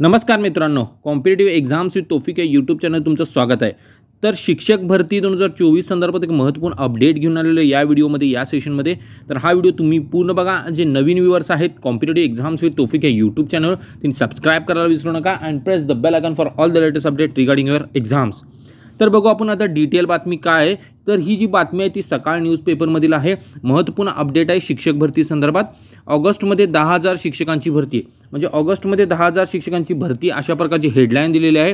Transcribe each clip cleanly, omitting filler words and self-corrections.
नमस्कार मित्रांनो, competitive exams with Taufiq या यूट्यूब चॅनल तुमचं स्वागत आहे। तर शिक्षक भरती 2024 संदर्भात एक महत्त्वपूर्ण अपडेट घेऊन आलेलो या व्हिडिओमध्ये या सेशनमध्ये। तर हा व्हिडिओ तुम्ही पूर्ण बघा। जे नवीन व्ह्यूअर्स आहेत कॉम्पिटिटिव्ह एक्झाम्स विथ तौफिक या यूट्यूब चॅनल त्यांनी सबस्क्राइब करायला विसरू नका and press the bell icon for all the latest update regarding your exams. तर बघू आपण आता डिटेल बातमी काय आहे। तर ही जी बातमी आहे ती सकाळ न्यूजपेपरमधील आहे। महत्त्वपूर्ण अपडेट आहे शिक्षक भरती संदर्भात। ऑगस्टमध्ये 10,000 शिक्षकांची भरती, म्हणजे ऑगस्टमध्ये 10,000 शिक्षकांची भरती अशा प्रकारची हेडलाईन दिलेली आहे।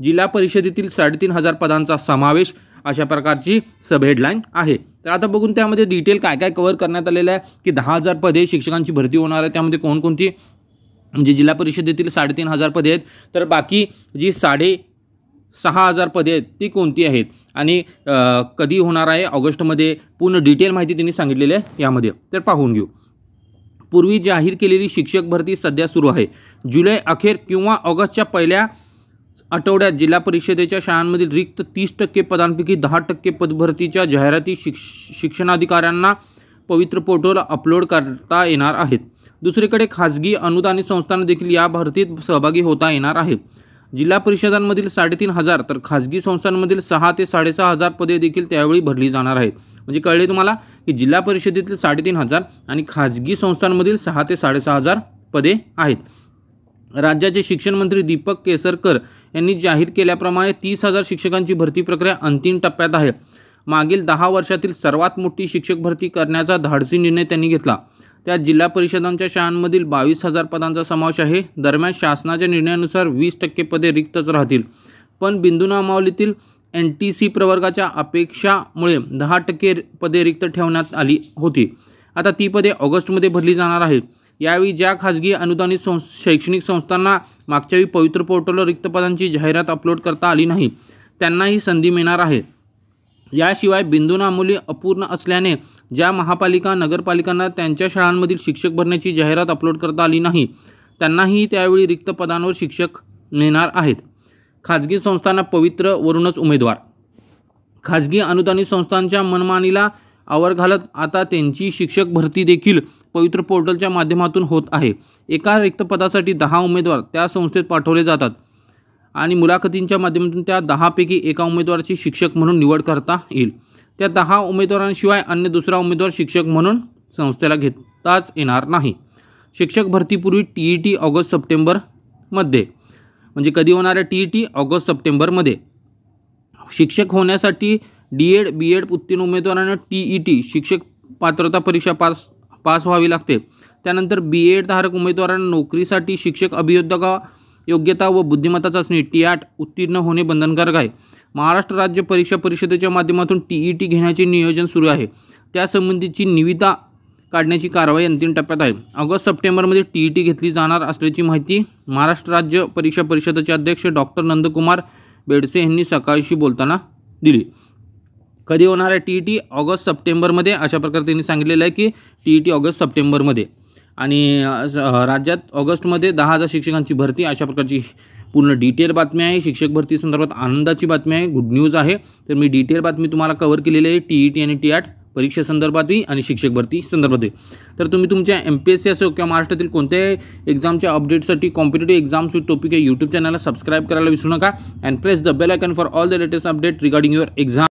जिल्हा परिषदेतील 3,500 पदांचा समावेश अशा प्रकारची सब हेडलाईन आहे। तर आता बघून त्यामध्ये डिटेल काय काय कव्हर करण्यात आलेलं आहे की 10,000 पदे शिक्षकांची भरती होणार आहे। त्यामध्ये कोणकोणती, म्हणजे जिल्हा परिषदेतील 3,500 पदे आहेत, तर बाकी जी 6,500 पदे आहेत ती कोणती आहेत आणि कधी होणार आहे ऑगस्टमध्ये, पूर्ण डिटेल माहिती त्यांनी सांगितलेली आहे यामध्ये। तर पाहून घेऊ। पूर्वी जाहीर केलेली शिक्षक भरती सध्या सुरू आहे। जुलै अखेर किंवा ऑगस्टच्या पहिल्या आठवड्यात जिल्हा परिषदेच्या शाळांमधील रिक्त 30% पदांपैकी 10% पदभरतीच्या जाहिराती शिक्षणाधिकाऱ्यांना पवित्र पोर्टलवर अपलोड करता येणार आहेत। दुसरीकडे खाजगी अनुदानित संस्थांना देखील या भरतीत सहभागी होता येणार आहे। जिल्हा परिषदांमधील 3,500 तर खाजगी संस्थांमधील 6,000 ते 6,500 पदे देखील त्यावेळी भरली जाणार आहेत। म्हणजे कळले तुम्हाला की जिल्हा परिषदेतील 3,500 आणि खाजगी संस्थांमधील 6,000 ते 6,500 पदे आहेत। राज्याचे शिक्षण मंत्री दीपक केसरकर यांनी जाहीर केल्याप्रमाणे 30,000 शिक्षकांची भरती प्रक्रिया अंतिम टप्प्यात आहे। मागील 10 वर्षातील सर्वात मोठी शिक्षक भरती करण्याचा धाडसी निर्णय त्यांनी घेतला। त्यात जिल्हा परिषदांच्या शाळांमधील 22,000 पदांचा समावेश आहे। दरम्यान शासनाच्या निर्णयानुसार 20% पदे रिक्तच राहतील, पण बिंदूनामावलीतील NTC प्रवर्गाच्या अपेक्षामुळे 10% पदे रिक्त ठेवण्यात आली होती। आता ती पदे ऑगस्टमध्ये भरली जाणार आहेत। यावेळी ज्या खाजगी अनुदानित शैक्षणिक संस्थांना मागच्या वेळी पवित्र पोर्टलवर रिक्त पदांची जाहिरात अपलोड करता आली नाही त्यांनाही संधी मिळणार आहे। याशिवाय बिंदूनामावली अपूर्ण असल्याने ज्या महापालिका नगरपालिकांना त्यांच्या शाळांमधील शिक्षक भरण्याची जाहिरात अपलोड करता आली नाही त्यांनाही त्यावेळी रिक्त पदांवर शिक्षक मिळणार आहेत। खाजगी संस्थांना पवित्र वरूनच उमेदवार। खाजगी अनुदानित संस्थांच्या मनमानीला आवर घालत आता त्यांची शिक्षक भरती देखील पवित्र पोर्टलच्या माध्यमातून होत आहे। एका रिक्त पदासाठी 10 उमेदवार त्या संस्थेत पाठवले जातात आणि मुलाखतींच्या माध्यमातून त्या 10 पैकी एका उमेदवाराची शिक्षक म्हणून निवड करता येईल। त्या 10 उमेदवारांशिवाय अन्य दुसरा उमेदवार शिक्षक म्हणून संस्थेला घेताच येणार नाही। शिक्षक भरतीपूर्वी TET ऑगस्ट सप्टेंबरमध्ये, म्हणजे कधी होणार आहे TET ऑगस्ट सप्टेंबरमध्ये। शिक्षक होण्यासाठी D.Ed B.Ed उत्तीर्ण उमेदवारांना TET शिक्षक पात्रता परीक्षा पास व्हावी लागते। त्यानंतर B.Ed धारक उमेदवारांना नोकरीसाठी शिक्षक अभियोग्यता योग्यता व बुद्धिमत्ता चाचणी TET उत्तीर्ण होणे बंधनकारक आहे। महाराष्ट्र राज्य परीक्षा परिषदेच्या माध्यमातून TET घेण्याचे नियोजन सुरू आहे। त्यासंबंधीची निविदा काढण्याची कारवाई अंतिम टप्प्यात आहे। ऑगस्ट सप्टेंबरमध्ये TET घेतली जाणार असल्याची माहिती महाराष्ट्र राज्य परीक्षा परिषदेचे अध्यक्ष डॉक्टर नंदकुमार बेडसे यांनी सकाळशी बोलताना दिली। कधी होणार आहे TET ऑगस्ट सप्टेंबरमध्ये अशा प्रकारे त्यांनी सांगितलेलं आहे की TET ऑगस्ट सप्टेंबरमध्ये। आणि राज्यात ऑगस्टमध्ये 10,000 शिक्षकांची भरती अशा प्रकारची पूर्ण डिटेल बातमी आहे। शिक्षक भरती संदर्भात आनंदाची बातमी आहे, गुड न्यूज आहे। तर मी डिटेल बातमी तुम्हाला कव्हर केलेली आहे TET आणि TET परीक्षा संदर्भातही आणि शिक्षक भरती संदर्भातही। तर तुम्ही तुमच्या MPSC असो किंवा महाराष्ट्रातील कोणत्याही एक्झामच्या अपडेटसाठी कॉम्पिटिटिव्ह एक्झाम्स विथ टॉपिक या यूट्यूब चॅनलला सबस्क्राइब करायला विसरू नका and press the bell icon for all the latest update regarding your exam.